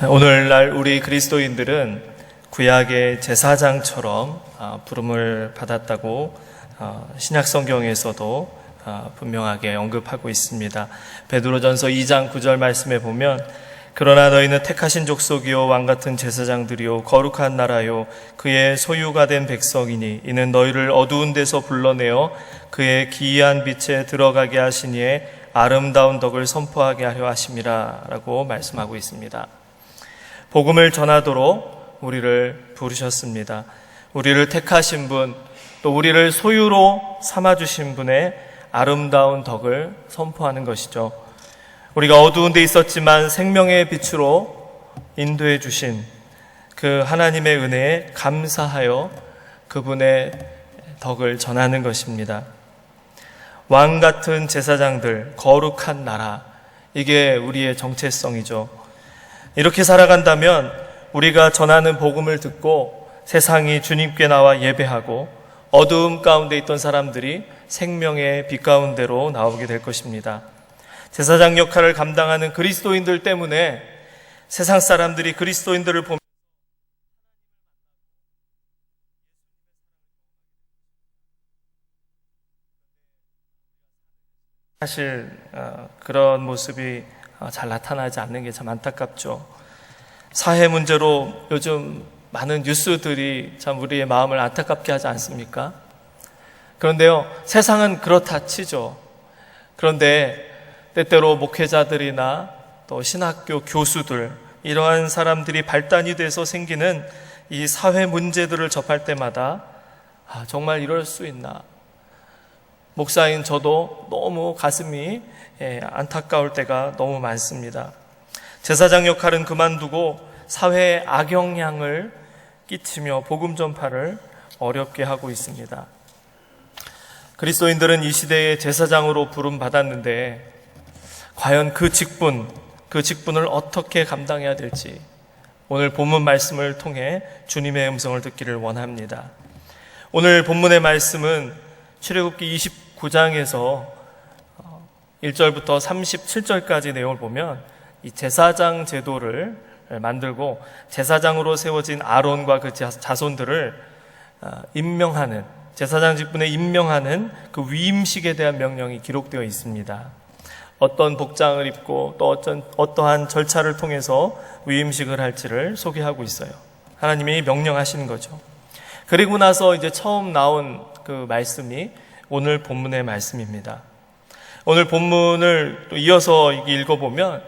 오늘날 우리 그리스도인들은 구약의 제사장처럼 부름을 받았다고 신약성경에서도 분명하게 언급하고 있습니다. 베드로전서 2장 9절 말씀에 보면 그러나 너희는 택하신 족속이요 왕같은 제사장들이요 거룩한 나라요 그의 소유가 된 백성이니 이는 너희를 어두운 데서 불러내어 그의 기이한 빛에 들어가게 하시니에 아름다운 덕을 선포하게 하려 하심이라 라고 말씀하고 있습니다. 복음을 전하도록 우리를 부르셨습니다. 우리를 택하신 분, 또 우리를 소유로 삼아주신 분의 아름다운 덕을 선포하는 것이죠. 우리가 어두운 데 있었지만 생명의 빛으로 인도해 주신 그 하나님의 은혜에 감사하여 그분의 덕을 전하는 것입니다. 왕 같은 제사장들, 거룩한 나라, 이게 우리의 정체성이죠. 이렇게 살아간다면 우리가 전하는 복음을 듣고 세상이 주님께 나와 예배하고 어두움 가운데 있던 사람들이 생명의 빛 가운데로 나오게 될 것입니다. 제사장 역할을 감당하는 그리스도인들 때문에 세상 사람들이 그리스도인들을 보면 사실 그런 모습이 잘 나타나지 않는 게 참 안타깝죠. 사회 문제로 요즘 많은 뉴스들이 참 우리의 마음을 안타깝게 하지 않습니까? 그런데요, 세상은 그렇다 치죠. 그런데 때때로 목회자들이나 또 신학교 교수들, 이러한 사람들이 발단이 돼서 생기는 이 사회 문제들을 접할 때마다 정말 이럴 수 있나. 목사인 저도 너무 가슴이 안타까울 때가 너무 많습니다. 제사장 역할은 그만두고 사회에 악영향을 끼치며 복음 전파를 어렵게 하고 있습니다. 그리스도인들은 이 시대의 제사장으로 부름받았는데 과연 그 직분을 어떻게 감당해야 될지 오늘 본문 말씀을 통해 주님의 음성을 듣기를 원합니다. 오늘 본문의 말씀은 출애굽기 29장에서 1절부터 37절까지 내용을 보면 이 제사장 제도를 만들고 제사장으로 세워진 아론과 그 자손들을 임명하는, 제사장 직분에 임명하는 그 위임식에 대한 명령이 기록되어 있습니다. 어떤 복장을 입고 또 어떠한 절차를 통해서 위임식을 할지를 소개하고 있어요. 하나님이 명령하시는 거죠. 그리고 나서 이제 처음 나온 그 말씀이 오늘 본문의 말씀입니다. 오늘 본문을 또 이어서 읽어보면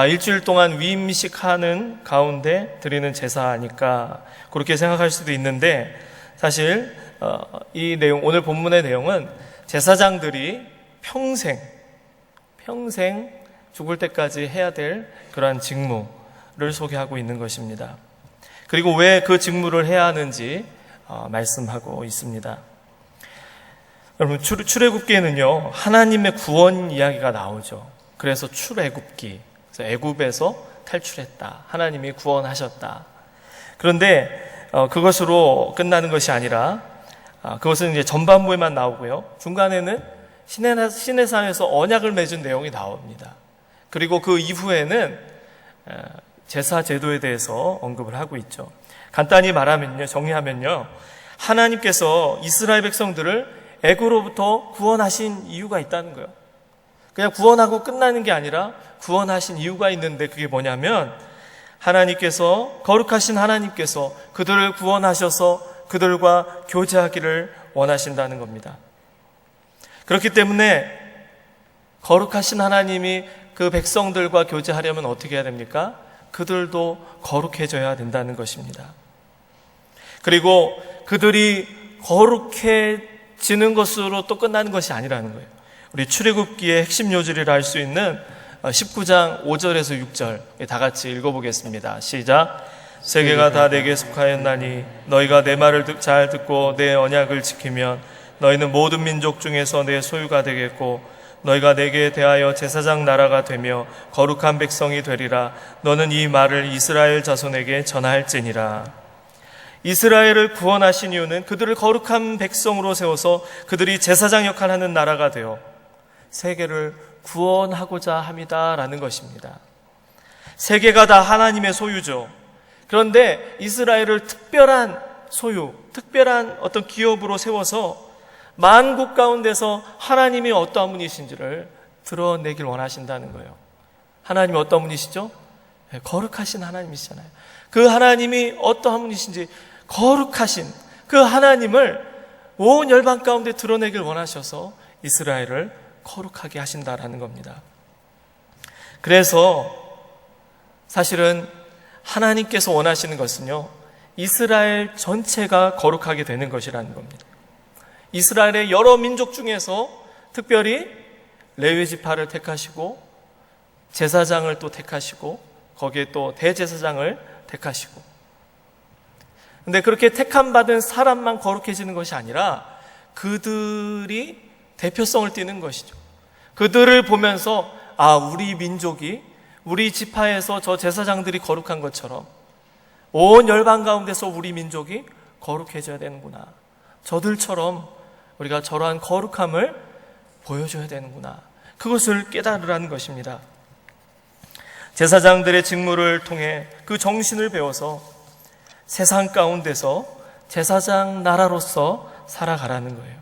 일주일 동안 위임식 하는 가운데 드리는 제사니까 그렇게 생각할 수도 있는데 사실 이 내용, 오늘 본문의 내용은 제사장들이 평생 죽을 때까지 해야 될 그러한 직무를 소개하고 있는 것입니다. 그리고 왜 그 직무를 해야 하는지 말씀하고 있습니다. 여러분, 출애굽기에는요 하나님의 구원 이야기가 나오죠. 그래서 출애굽기, 그래서 애굽에서 탈출했다, 하나님이 구원하셨다. 그런데 그것으로 끝나는 것이 아니라 그것은 이제 전반부에만 나오고요, 중간에는 시내산에서 언약을 맺은 내용이 나옵니다. 그리고 그 이후에는 제사 제도에 대해서 언급을 하고 있죠. 간단히 말하면요, 정리하면요, 하나님께서 이스라엘 백성들을 애굽으로부터 구원하신 이유가 있다는 거예요. 그냥 구원하고 끝나는 게 아니라 구원하신 이유가 있는데 그게 뭐냐면 하나님께서, 거룩하신 하나님께서 그들을 구원하셔서 그들과 교제하기를 원하신다는 겁니다. 그렇기 때문에 거룩하신 하나님이 그 백성들과 교제하려면 어떻게 해야 됩니까? 그들도 거룩해져야 된다는 것입니다. 그리고 그들이 거룩해지는 것으로 또 끝나는 것이 아니라는 거예요. 우리 출애굽기의 핵심 요절이라 할 수 있는 19장 5절에서 6절 다 같이 읽어보겠습니다. 시작. 세계가 다 내게 속하였나니 너희가 내 말을 잘 듣고 내 언약을 지키면 너희는 모든 민족 중에서 내 소유가 되겠고 너희가 내게 대하여 제사장 나라가 되며 거룩한 백성이 되리라. 너는 이 말을 이스라엘 자손에게 전할지니라. 이스라엘을 구원하신 이유는 그들을 거룩한 백성으로 세워서 그들이 제사장 역할을 하는 나라가 되어 세계를 구원하고자 함이다라는 것입니다. 세계가 다 하나님의 소유죠. 그런데 이스라엘을 특별한 소유, 특별한 어떤 기업으로 세워서 만국 가운데서 하나님이 어떠한 분이신지를 드러내길 원하신다는 거예요. 하나님이 어떤 분이시죠? 거룩하신 하나님이시잖아요. 그 하나님이 어떠한 분이신지 거룩하신 그 하나님을 온 열방 가운데 드러내길 원하셔서 이스라엘을 거룩하게 하신다라는 겁니다. 그래서 사실은 하나님께서 원하시는 것은요, 이스라엘 전체가 거룩하게 되는 것이라는 겁니다. 이스라엘의 여러 민족 중에서 특별히 레위 지파를 택하시고 제사장을 또 택하시고 거기에 또 대제사장을 택하시고, 근데 그렇게 택함받은 사람만 거룩해지는 것이 아니라 그들이 대표성을 띠는 것이죠. 그들을 보면서 우리 민족이, 우리 지파에서 저 제사장들이 거룩한 것처럼 온 열방 가운데서 우리 민족이 거룩해져야 되는구나. 저들처럼 우리가 저러한 거룩함을 보여줘야 되는구나. 그것을 깨달으라는 것입니다. 제사장들의 직무를 통해 그 정신을 배워서 세상 가운데서 제사장 나라로서 살아가라는 거예요.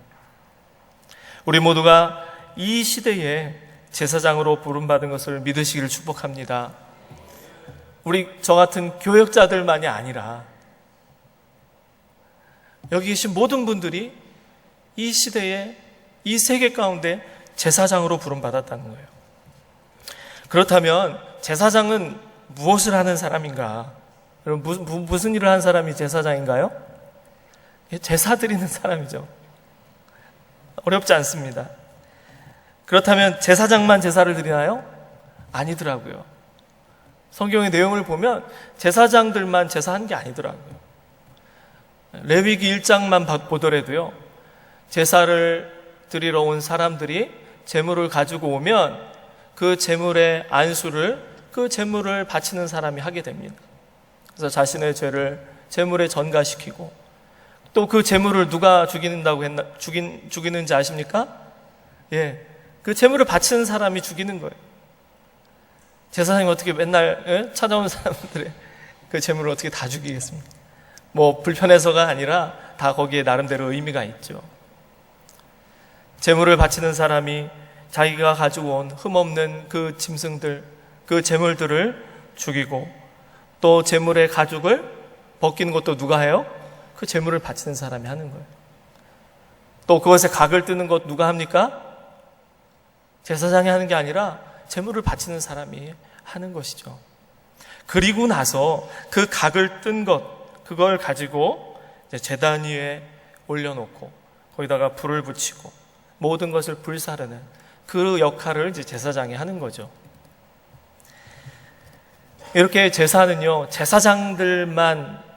우리 모두가 이 시대에 제사장으로 부름받은 것을 믿으시기를 축복합니다. 저 같은 교역자들만이 아니라 여기 계신 모든 분들이 이 시대에, 이 세계 가운데 제사장으로 부름받았다는 거예요. 그렇다면 제사장은 무엇을 하는 사람인가? 여러분, 무슨 일을 하는 사람이 제사장인가요? 제사 드리는 사람이죠. 어렵지 않습니다. 그렇다면 제사장만 제사를 드리나요? 아니더라고요. 성경의 내용을 보면 제사장들만 제사한 게 아니더라고요. 레위기 1장만 보더라도요, 제사를 드리러 온 사람들이 제물을 가지고 오면 그 제물의 안수를, 그 제물을 바치는 사람이 하게 됩니다. 그래서 자신의 죄를 제물에 전가시키고, 또 그 제물을 누가 죽이는지 아십니까? 그 제물을 바치는 사람이 죽이는 거예요. 제사장이 어떻게 맨날 찾아오는 사람들의 그 제물을 어떻게 다 죽이겠습니까? 불편해서가 아니라 다 거기에 나름대로 의미가 있죠. 제물을 바치는 사람이 자기가 가지고 온 흠없는 그 짐승들, 그 제물들을 죽이고, 또 제물의 가죽을 벗기는 것도 누가 해요? 그 제물을 바치는 사람이 하는 거예요. 또 그것에 각을 뜨는 것 누가 합니까? 제사장이 하는 게 아니라 제물을 바치는 사람이 하는 것이죠. 그리고 나서 그 각을 뜬 것, 그걸 가지고 제단 위에 올려놓고 거기다가 불을 붙이고 모든 것을 불사르는 그 역할을 이제 제사장이 하는 거죠. 이렇게 제사는요, 제사장들만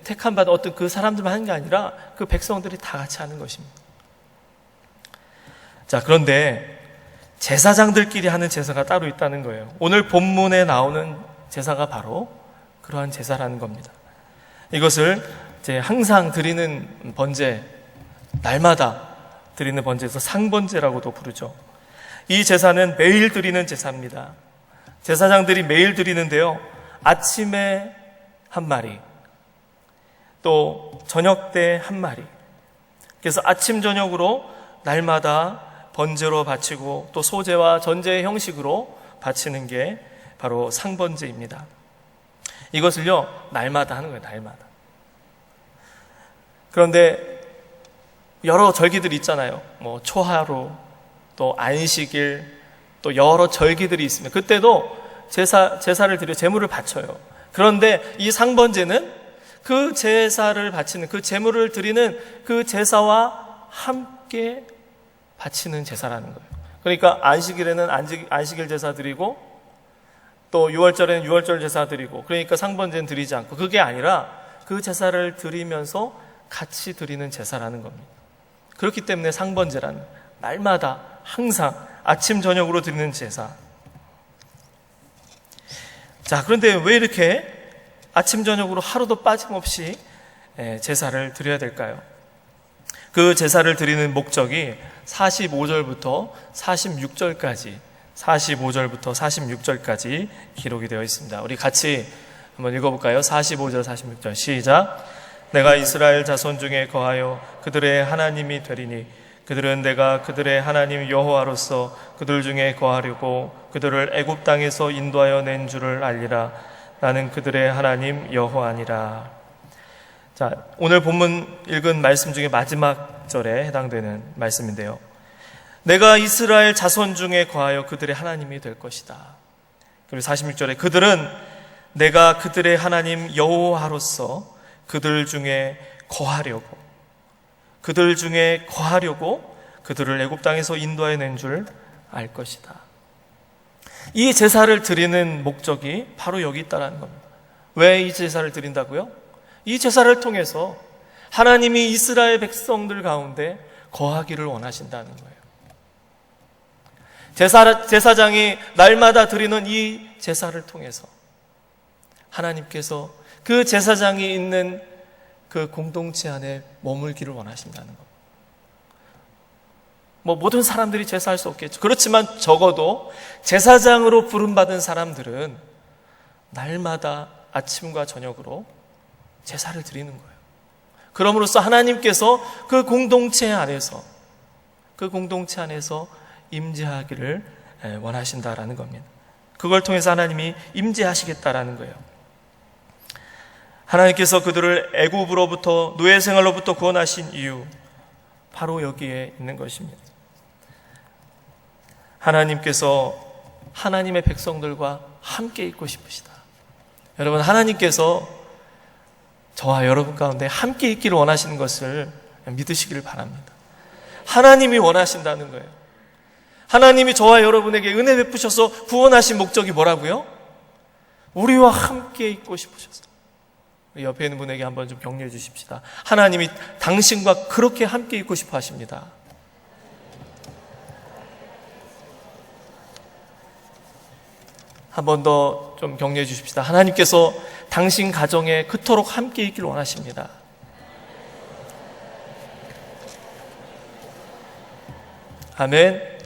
택함받은 어떤 그 사람들만 하는 게 아니라 그 백성들이 다 같이 하는 것입니다. 자, 그런데 제사장들끼리 하는 제사가 따로 있다는 거예요. 오늘 본문에 나오는 제사가 바로 그러한 제사라는 겁니다. 이것을 이제 항상 드리는 번제, 날마다 드리는 번제에서 상번제라고도 부르죠. 이 제사는 매일 드리는 제사입니다. 제사장들이 매일 드리는데요, 아침에 한 마리, 또 저녁 때 한 마리, 그래서 아침 저녁으로 날마다 번제로 바치고 또 소제와 전제의 형식으로 바치는 게 바로 상번제입니다. 이것을요, 날마다 하는 거예요. 날마다. 그런데 여러 절기들이 있잖아요. 초하루, 또 안식일, 또 여러 절기들이 있습니다. 그때도 제사를 드려 제물을 바쳐요. 그런데 이 상번제는 그 제사를 바치는, 그 제물을 드리는 그 제사와 함께 바치는 제사라는 거예요. 그러니까 안식일에는 안식일 제사 드리고, 또 유월절에는 유월절 제사 드리고, 그러니까 상번제는 드리지 않고, 그게 아니라 그 제사를 드리면서 같이 드리는 제사라는 겁니다. 그렇기 때문에 상번제라는, 날마다 항상 아침 저녁으로 드리는 제사. 자, 그런데 왜 이렇게 아침 저녁으로 하루도 빠짐없이 제사를 드려야 될까요? 그 제사를 드리는 목적이 45절부터 46절까지 45절부터 46절까지 기록이 되어 있습니다. 우리 같이 한번 읽어볼까요? 45절 46절 시작. 내가 이스라엘 자손 중에 거하여 그들의 하나님이 되리니 그들은 내가 그들의 하나님 여호와로서 그들 중에 거하려고 그들을 애굽 땅에서 인도하여 낸 줄을 알리라. 나는 그들의 하나님 여호와니라. 자, 오늘 본문 읽은 말씀 중에 마지막 절에 해당되는 말씀인데요. 내가 이스라엘 자손 중에 거하여 그들의 하나님이 될 것이다. 그리고 46절에 그들은 내가 그들의 하나님 여호와로서 그들 중에 거하려고 그들을 애굽 땅에서 인도해 낸 줄 알 것이다. 이 제사를 드리는 목적이 바로 여기 있다는 겁니다. 왜 이 제사를 드린다고요? 이 제사를 통해서 하나님이 이스라엘 백성들 가운데 거하기를 원하신다는 거예요. 제사장이 날마다 드리는 이 제사를 통해서 하나님께서 그 제사장이 있는 그 공동체 안에 머물기를 원하신다는 겁니다. 모든 사람들이 제사할 수 없겠죠. 그렇지만 적어도 제사장으로 부름받은 사람들은 날마다 아침과 저녁으로 제사를 드리는 거예요. 그럼으로써 하나님께서 그 공동체 안에서 임재하기를 원하신다라는 겁니다. 그걸 통해서 하나님이 임재하시겠다라는 거예요. 하나님께서 그들을 애굽으로부터 노예 생활로부터 구원하신 이유 바로 여기에 있는 것입니다. 하나님께서 하나님의 백성들과 함께 있고 싶으시다. 여러분, 하나님께서 저와 여러분 가운데 함께 있기를 원하시는 것을 믿으시기를 바랍니다. 하나님이 원하신다는 거예요. 하나님이 저와 여러분에게 은혜 베푸셔서 구원하신 목적이 뭐라고요? 우리와 함께 있고 싶으셔서. 옆에 있는 분에게 한번 좀 격려해 주십시다. 하나님이 당신과 그렇게 함께 있고 싶어 하십니다. 한 번 더 좀 격려해 주십시다. 하나님께서 당신 가정에 그토록 함께 있기를 원하십니다. 아멘.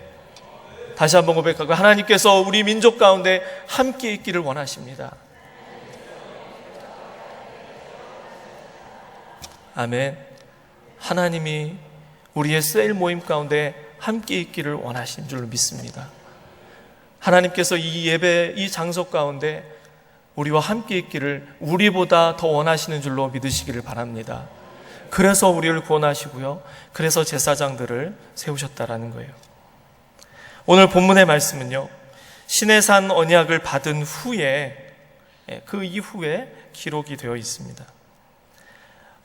다시 한번 고백하고, 하나님께서 우리 민족 가운데 함께 있기를 원하십니다. 아멘. 하나님이 우리의 셀 모임 가운데 함께 있기를 원하신 줄로 믿습니다. 하나님께서 이 예배, 이 장소 가운데 우리와 함께 있기를 우리보다 더 원하시는 줄로 믿으시기를 바랍니다. 그래서 우리를 구원하시고요, 그래서 제사장들을 세우셨다라는 거예요. 오늘 본문의 말씀은요, 시내산 언약을 받은 후에, 그 이후에 기록이 되어 있습니다.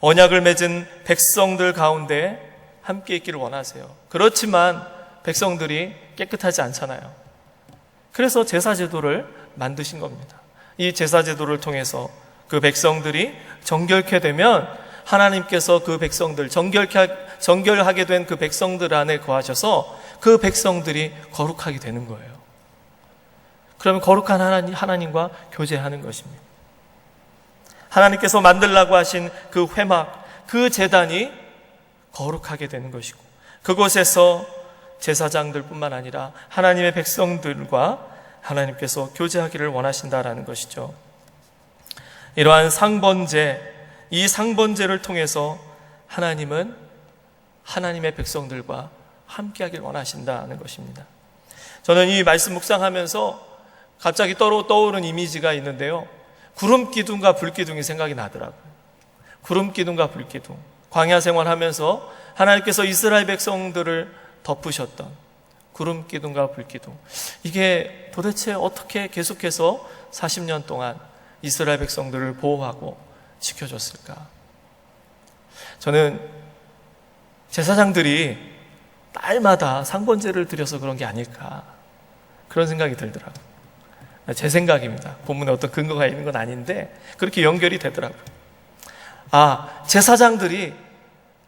언약을 맺은 백성들 가운데 함께 있기를 원하세요. 그렇지만 백성들이 깨끗하지 않잖아요. 그래서 제사제도를 만드신 겁니다. 이 제사제도를 통해서 그 백성들이 정결케 되면 하나님께서 그 백성들, 정결하게 된 그 백성들 안에 거하셔서 그 백성들이 거룩하게 되는 거예요. 그러면 거룩한 하나님과 교제하는 것입니다. 하나님께서 만들라고 하신 그 회막, 그 제단이 거룩하게 되는 것이고, 그곳에서 제사장들 뿐만 아니라 하나님의 백성들과 하나님께서 교제하기를 원하신다라는 것이죠. 이러한 상번제, 이 상번제를 통해서 하나님은 하나님의 백성들과 함께하기를 원하신다는 것입니다. 저는 이 말씀 묵상하면서 갑자기 떠오른 이미지가 있는데요, 구름 기둥과 불 기둥이 생각이 나더라고요. 구름 기둥과 불 기둥. 광야 생활하면서 하나님께서 이스라엘 백성들을 덮으셨던 구름 기둥과 불 기둥. 이게 도대체 어떻게 계속해서 40년 동안 이스라엘 백성들을 보호하고 지켜줬을까? 저는 제사장들이 날마다 상번제를 드려서 그런 게 아닐까, 그런 생각이 들더라고요. 제 생각입니다. 본문에 어떤 근거가 있는 건 아닌데 그렇게 연결이 되더라고요. 제사장들이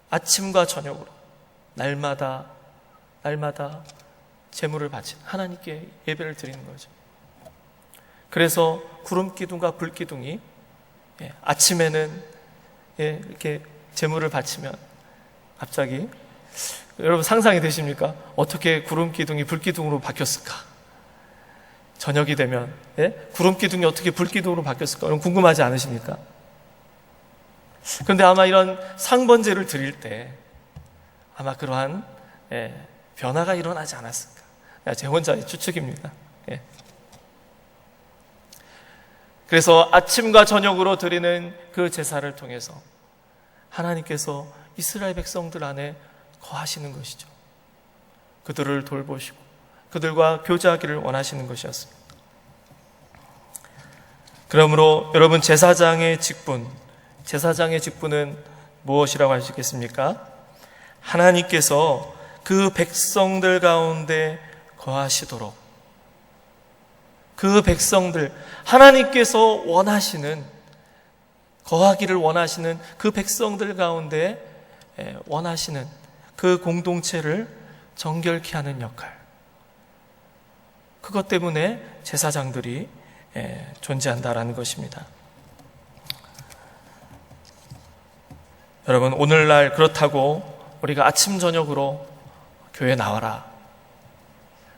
아침과 저녁으로 날마다 제물을 바치는, 하나님께 예배를 드리는 거죠. 그래서 구름 기둥과 불 기둥이 아침에는 이렇게 제물을 바치면 갑자기, 여러분 상상이 되십니까? 어떻게 구름 기둥이 불 기둥으로 바뀌었을까? 저녁이 되면 구름 기둥이 어떻게 불 기둥으로 바뀌었을까? 여러분 궁금하지 않으십니까? 그런데 아마 이런 상번제를 드릴 때 아마 그러한 변화가 일어나지 않았을까? 제 혼자의 추측입니다. 그래서 아침과 저녁으로 드리는 그 제사를 통해서 하나님께서 이스라엘 백성들 안에 거하시는 것이죠. 그들을 돌보시고 그들과 교제하기를 원하시는 것이었습니다. 그러므로 여러분 제사장의 직분은 무엇이라고 하시겠습니까? 하나님께서 그 백성들 가운데 거하시도록 그 백성들, 하나님께서 원하시는, 거하기를 원하시는 그 백성들 가운데 원하시는 그 공동체를 정결케 하는 역할, 그것 때문에 제사장들이 존재한다라는 것입니다. 여러분, 오늘날 그렇다고 우리가 아침 저녁으로 교회 나와라,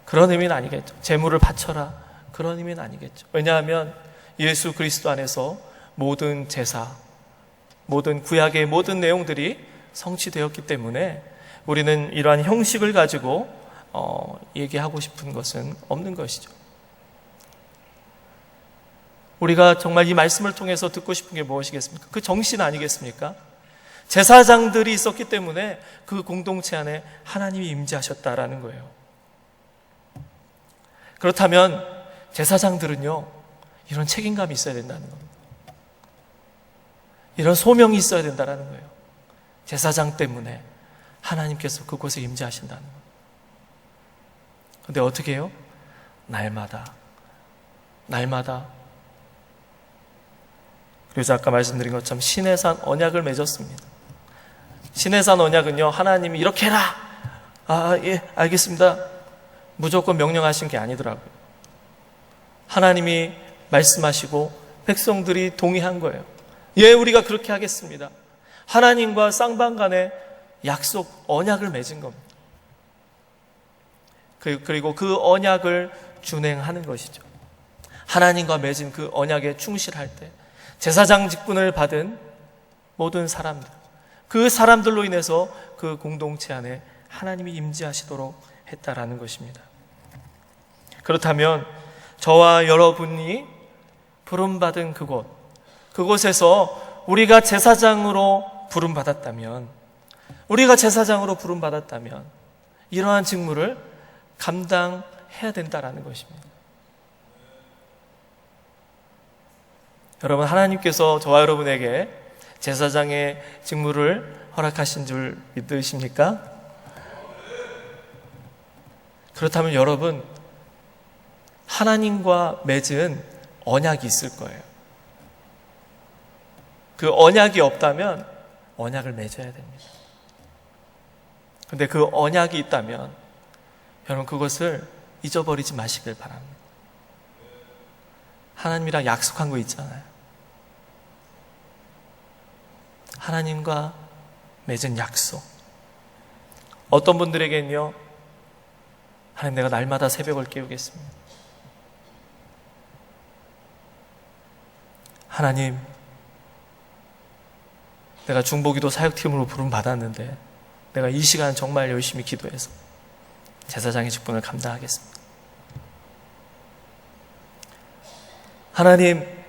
그런 의미는 아니겠죠. 제물을 바쳐라, 그런 의미는 아니겠죠. 왜냐하면 예수 그리스도 안에서 모든 제사, 모든 구약의 모든 내용들이 성취되었기 때문에 우리는 이러한 형식을 가지고 얘기하고 싶은 것은 없는 것이죠. 우리가 정말 이 말씀을 통해서 듣고 싶은 게 무엇이겠습니까? 그 정신 아니겠습니까? 제사장들이 있었기 때문에 그 공동체 안에 하나님이 임재하셨다라는 거예요. 그렇다면 제사장들은요, 이런 책임감이 있어야 된다는 겁니다. 이런 소명이 있어야 된다는 거예요. 제사장 때문에 하나님께서 그곳에 임재하신다는 거예요. 그런데 어떻게 해요? 날마다. 그래서 아까 말씀드린 것처럼 시내산 언약을 맺었습니다. 시내산 언약은요, 하나님이 이렇게 해라! 예, 알겠습니다. 무조건 명령하신 게 아니더라고요. 하나님이 말씀하시고 백성들이 동의한 거예요. 예, 우리가 그렇게 하겠습니다. 하나님과 쌍방 간의 약속, 언약을 맺은 겁니다. 그리고 그 언약을 준행하는 것이죠. 하나님과 맺은 그 언약에 충실할 때 제사장 직분을 받은 모든 사람들, 그 사람들로 인해서 그 공동체 안에 하나님이 임재하시도록 했다라는 것입니다. 그렇다면 저와 여러분이 부름받은 그곳에서 우리가 제사장으로 부름받았다면 이러한 직무를 감당해야 된다라는 것입니다. 여러분, 하나님께서 저와 여러분에게 제사장의 직무를 허락하신 줄 믿으십니까? 그렇다면 여러분, 하나님과 맺은 언약이 있을 거예요. 그 언약이 없다면 언약을 맺어야 됩니다. 그런데 그 언약이 있다면 여러분, 그것을 잊어버리지 마시길 바랍니다. 하나님이랑 약속한 거 있잖아요. 하나님과 맺은 약속. 어떤 분들에게는요, 하나님, 내가 날마다 새벽을 깨우겠습니다. 하나님, 내가 중보기도 사역팀으로 부름받았는데 내가 이 시간 정말 열심히 기도해서 제사장의 직분을 감당하겠습니다. 하나님,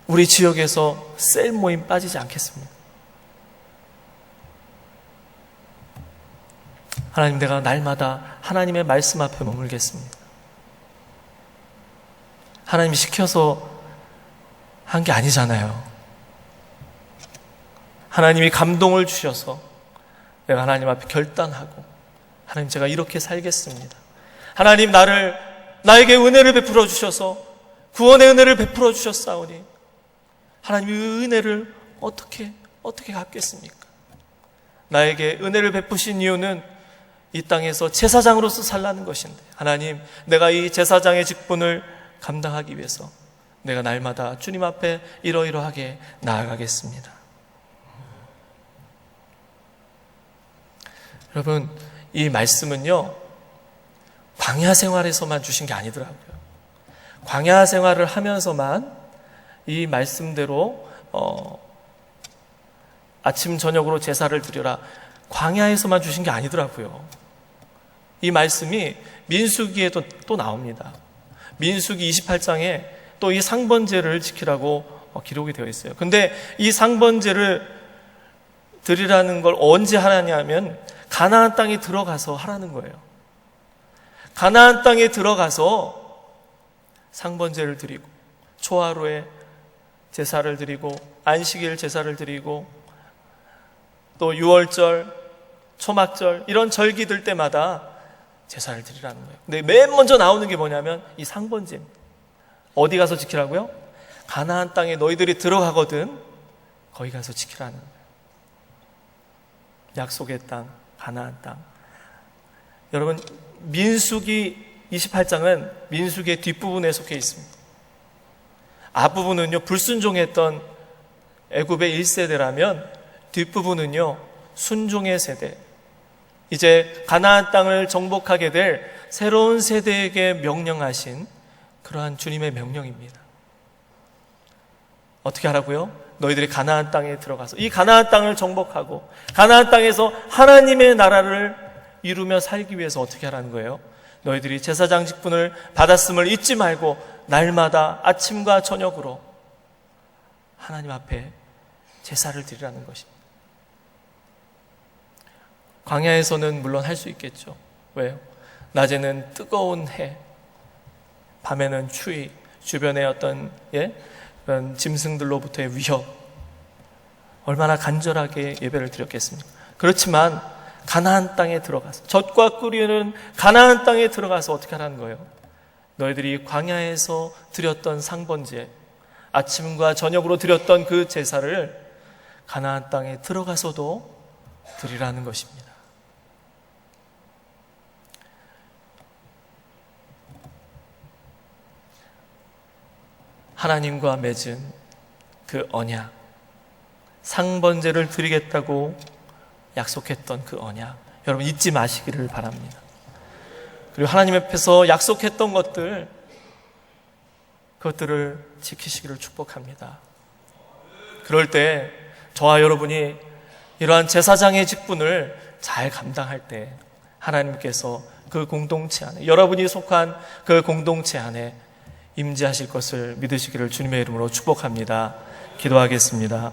우리 지역에서 셀 모임 빠지지 않겠습니다. 하나님, 내가 날마다 하나님의 말씀 앞에 머물겠습니다. 하나님이 시켜서 한 게 아니잖아요. 하나님이 감동을 주셔서 내가 하나님 앞에 결단하고, 하나님, 제가 이렇게 살겠습니다. 하나님, 나에게 은혜를 베풀어 주셔서 구원의 은혜를 베풀어 주셨사오니 하나님, 이 은혜를 어떻게 갚겠습니까? 나에게 은혜를 베푸신 이유는 이 땅에서 제사장으로서 살라는 것인데, 하나님, 내가 이 제사장의 직분을 감당하기 위해서 내가 날마다 주님 앞에 이러이러하게 나아가겠습니다. 여러분, 이 말씀은요, 광야 생활에서만 주신 게 아니더라고요. 광야 생활을 하면서만 이 말씀대로 아침 저녁으로 제사를 드려라, 광야에서만 주신 게 아니더라고요. 이 말씀이 민수기에도 또 나옵니다. 민수기 28장에 또 이 상번제를 지키라고 기록이 되어 있어요. 근데 이 상번제를 드리라는 걸 언제 하느냐 하면 가나안 땅에 들어가서 하라는 거예요. 가나안 땅에 들어가서 상번제를 드리고 초하루에 제사를 드리고 안식일 제사를 드리고 또 유월절, 초막절 이런 절기들 때마다 제사를 드리라는 거예요. 근데 맨 먼저 나오는 게 뭐냐면 이 상번제입니다. 어디 가서 지키라고요? 가나안 땅에 너희들이 들어가거든 거기 가서 지키라는 거예요. 약속의 땅, 가나안 땅. 여러분, 민수기 28장은 민수기의 뒷부분에 속해 있습니다. 앞부분은요 불순종했던 애굽의 1세대라면 뒷부분은요 순종의 세대, 이제 가나안 땅을 정복하게 될 새로운 세대에게 명령하신 그러한 주님의 명령입니다. 어떻게 하라고요? 너희들이 가나안 땅에 들어가서 이 가나안 땅을 정복하고 가나안 땅에서 하나님의 나라를 이루며 살기 위해서 어떻게 하라는 거예요? 너희들이 제사장 직분을 받았음을 잊지 말고 날마다 아침과 저녁으로 하나님 앞에 제사를 드리라는 것입니다. 광야에서는 물론 할 수 있겠죠. 왜요? 낮에는 뜨거운 해, 밤에는 추위, 주변의 어떤 그런 짐승들로부터의 위협, 얼마나 간절하게 예배를 드렸겠습니까? 그렇지만 가나안 땅에 들어가서 젖과 꿀이 가나안 땅에 들어가서 어떻게 하라는 거예요? 너희들이 광야에서 드렸던 상번제, 아침과 저녁으로 드렸던 그 제사를 가나안 땅에 들어가서도 드리라는 것입니다. 하나님과 맺은 그 언약, 상번제를 드리겠다고 약속했던 그 언약, 여러분 잊지 마시기를 바랍니다. 그리고 하나님 앞에서 약속했던 그것들을 지키시기를 축복합니다. 그럴 때 저와 여러분이 이러한 제사장의 직분을 잘 감당할 때 하나님께서 그 공동체 안에, 여러분이 속한 그 공동체 안에 임재하실 것을 믿으시기를 주님의 이름으로 축복합니다. 기도하겠습니다.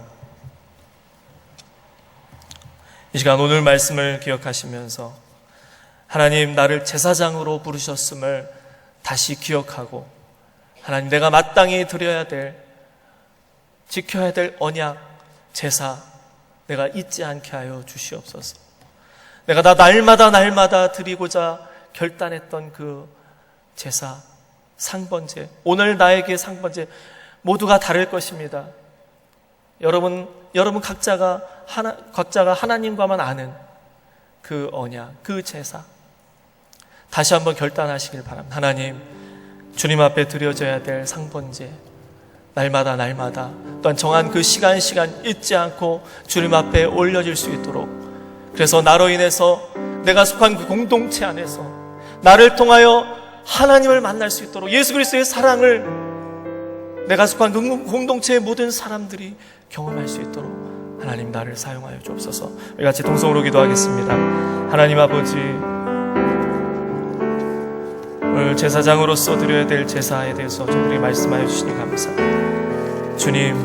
이 시간 오늘 말씀을 기억하시면서 하나님, 나를 제사장으로 부르셨음을 다시 기억하고 하나님, 내가 마땅히 드려야 될, 지켜야 될 언약, 제사 내가 잊지 않게 하여 주시옵소서. 내가 다 날마다 드리고자 결단했던 그 제사, 상번제, 오늘 나에게 상번제 모두가 다를 것입니다. 여러분 각자가 하나님과만 아는 그 언약, 그 제사 다시 한번 결단하시길 바랍니다. 하나님, 주님 앞에 드려져야 될 상번제 날마다 또한 정한 그 시간 잊지 않고 주님 앞에 올려질 수 있도록, 그래서 나로 인해서 내가 속한 그 공동체 안에서 나를 통하여 하나님을 만날 수 있도록, 예수 그리스도의 사랑을 내가 속한 그 공동체의 모든 사람들이 경험할 수 있도록 하나님, 나를 사용하여 주옵소서. 우리 같이 동성으로 기도하겠습니다. 하나님 아버지, 오늘 제사장으로서 드려야 될 제사에 대해서 저희들에게 말씀하여 주시니 감사합니다. 주님,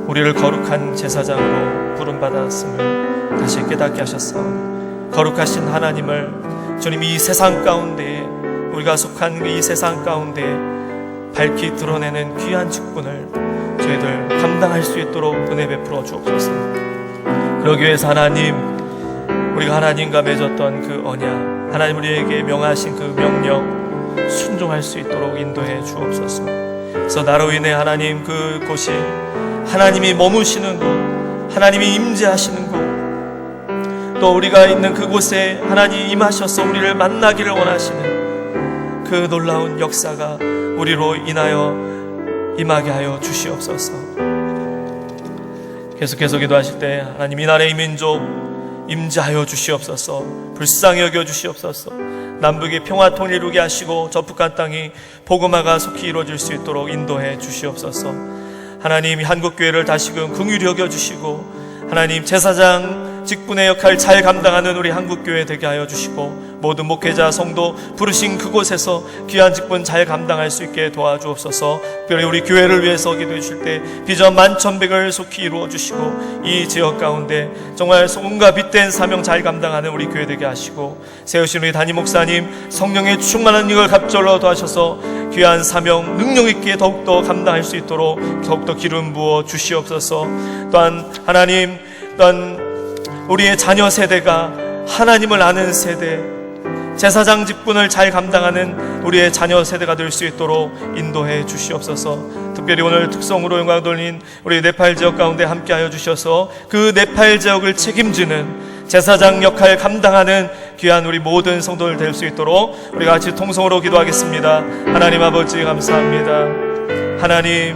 우리를 거룩한 제사장으로 부름받았음을 다시 깨닫게 하셨사오니 거룩하신 하나님을 주님, 이 세상 가운데에, 우리가 속한 이 세상 가운데 밝히 드러내는 귀한 직분을 저희들 감당할 수 있도록 은혜 베풀어 주옵소서. 그러기 위해서 하나님, 우리가 하나님과 맺었던 그 언약, 하나님 우리에게 명하신 그 명령 순종할 수 있도록 인도해 주옵소서. 그래서 나로 인해 하나님, 그곳이 하나님이 머무시는 곳, 하나님이 임재하시는 곳, 또 우리가 있는 그곳에 하나님 임하셔서 우리를 만나기를 원하시는 그 놀라운 역사가 우리로 인하여 임하게 하여 주시옵소서. 계속해서 기도하실 때 하나님, 이 나라의 민족 임재하여 주시옵소서. 불쌍히 여겨 주시옵소서. 남북이 평화 통일 이루게 하시고 저 북한 땅이 복음화가 속히 이루어질 수 있도록 인도해 주시옵소서. 하나님, 한국교회를 다시금 긍휼히 여겨주시고 하나님, 제사장 직분의 역할 잘 감당하는 우리 한국교회 되게 하여 주시고 모든 목회자 성도 부르신 그곳에서 귀한 직분 잘 감당할 수 있게 도와주옵소서. 특별히 우리 교회를 위해서 기도해 주실 때 비전 만천백을 속히 이루어 주시고 이 지역 가운데 정말 소금과 빛된 사명 잘 감당하는 우리 교회 되게 하시고 세우신 우리 담임 목사님 성령의 충만한 이걸 갑절로 도하셔서 귀한 사명 능력 있게 더욱더 감당할 수 있도록 더욱더 기름 부어 주시옵소서. 또한 하나님, 또한 우리의 자녀 세대가 하나님을 아는 세대, 제사장 직분을 잘 감당하는 우리의 자녀 세대가 될 수 있도록 인도해 주시옵소서. 특별히 오늘 특성으로 영광 돌린 우리 네팔 지역 가운데 함께하여 주셔서 그 네팔 지역을 책임지는 제사장 역할 감당하는 귀한 우리 모든 성도들 될 수 있도록 우리가 같이 통성으로 기도하겠습니다. 하나님 아버지 감사합니다. 하나님,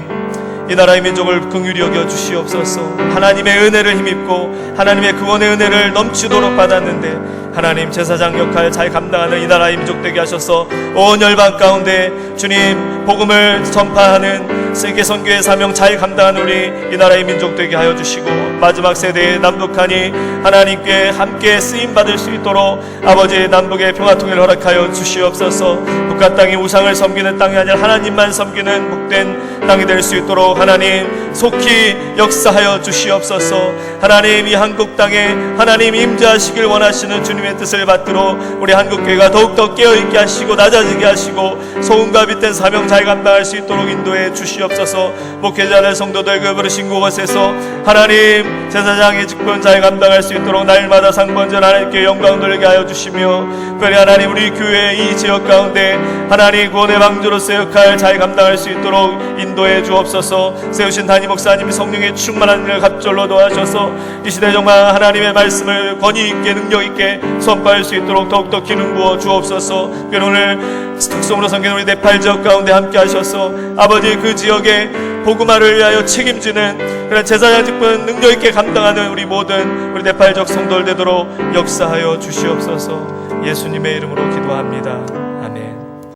이 나라의 민족을 긍휼히 여겨 주시옵소서. 하나님의 은혜를 힘입고 하나님의 구원의 은혜를 넘치도록 받았는데 하나님, 제사장 역할 잘 감당하는 이 나라의 민족 되게 하셔서 온 열방 가운데 주님 복음을 전파하는 세계 선교의 사명 잘 감당하는 우리 이 나라의 민족 되게 하여 주시고 마지막 세대의 남북한이 하나님께 함께 쓰임 받을 수 있도록 아버지 남북의 평화 통일을 허락하여 주시옵소서. 북한 땅이 우상을 섬기는 땅이 아니라 하나님만 섬기는 복된 땅이 될 수 있도록 하나님 속히 역사하여 주시옵소서. 하나님, 이 한국 땅에 하나님 임재하시길 원하시는 주님의 뜻을 받들어 우리 한국교회가 더욱더 깨어있게 하시고 낮아지게 하시고 소음과 빛된 사명 잘 감당할 수 있도록 인도해 주시옵소서. 목회자들 성도들 그 부르신 그곳에서 하나님 제사장의 직분 잘 감당할 수 있도록 날마다 상번전 하나님께 영광 돌리게 하여 주시며 특별히 하나님 우리 교회 이 지역 가운데 하나님 구원의 방주로서의 역할 잘 감당할 수 있도록 인도해 주옵소서. 세우신 담임 목사님이 성령의 충만한 일을 갑절로 도와셔서 이 시대 정말 하나님의 말씀을 권위 있게 능력 있게 선포할 수 있도록 더욱더 기름 부어 주옵소서. 오늘 특성으로 섬기는 우리 네팔 지역 가운데 함께 하셔서 아버지 그 지역의 복음화를 위하여 책임지는 그런 제사장 직분 능력 있게 감당하는 우리 모든 우리 네팔 지역 성도들 되도록 역사하여 주시옵소서. 예수님의 이름으로 기도합니다.